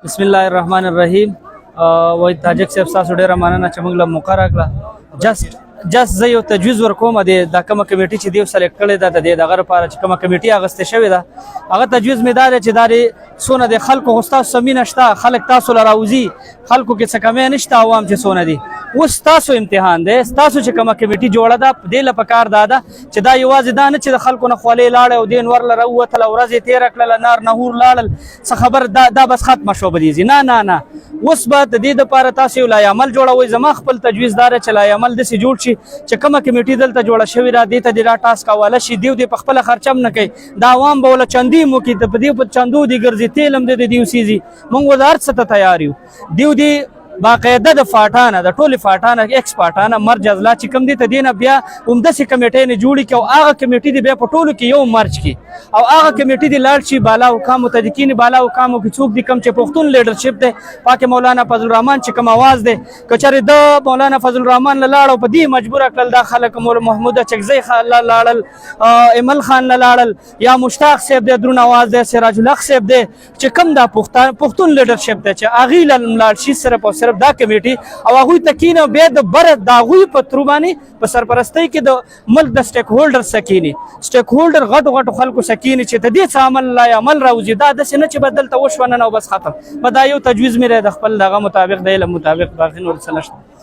بسم الله الرحمن الرحیم وای تاجک صاحب تاسو ډیره مننه چې موږ له موقع راکړه جست زه یو تجویز ورکوم د کومه کمیټي چې دیو سلیکټ کړی ده د دغه لپاره چې کومه کمیټي اغوستې شوې ده هغه تجویز مې دا دی چې دا څونه د خلکو خو ستاسو سمینه شته خلک تاسو له راوځي خلکو کې څه کمی نشته عوام چې څونه دي اوس ستاسو امتحان دی ستاسو چې کومه کمیټي جوړه ده دې له پکار دا ده چې دا یوازې دا نه چې د خلکو نه خولې لاړې او دې نور له راووتله ورځې تېره کړله نار نهور لاړل څه خبر دا بس ختمه شوه به دې نه اوس به د دې دپاره تاسو یو لایعمل جوړوئ زما خپل تجویز دا دی چې لایعمل داسې جوړ شي چې کومه کمیټي دلته جوړه شوې ده دې ته دې دا ټاسک حواله شي دیو دې په خپله خرچه هم نه کوي دا عوام به ولله چندې هم وکړي په دې په چندو دې ګرځي تیل هم دې د دیو سیزي موږ به د هر څه ته تیار یو دیو دې باقاعده د فاټانه د ټولې فاټانه ایکس فاټانه مرج اضلاع چې کوم دي ته دې نه بیا همداسې کمیټۍ نه جوړې کړي او هغه کمیټي دې بیا په ټولو کې یو مرج کړي او هغه کمیټي دې لاړ شي بالا حکامو ته د کینې بالا حکامو کې څوک دي کوم چې پښتون لیډرشپ دی پاکې مولانا فضل الرحمن چې کوم اواز دی که چېرې د مولانا فضل الرحمن له لاړ او په دې مجبوره کړل دا خلک محمود چکزی له لاړل ایمل خان له لاړل یا مشتاق صاحب دی درون اواز دی سراج الحق صاحب دی چې کوم دا پښتون لیډرشپ دی چې هغې له لاړ شي صرف او صرف دا کمیټي او هغوی ته کینه بیا د بره د هغوی په ترو باندې په سرپرستۍ کې د ملک د سټیک هولډر سکینی سټیک هولډر غټو خلکو سکینی چې ته دې څه عمل لا عمل راوځي دا داسې نه چې به دلته وشوه نن او بس ختم به دا یو تجویز مې دی د خپل دغه مطابق د علم مطابق باقي نور څه نشته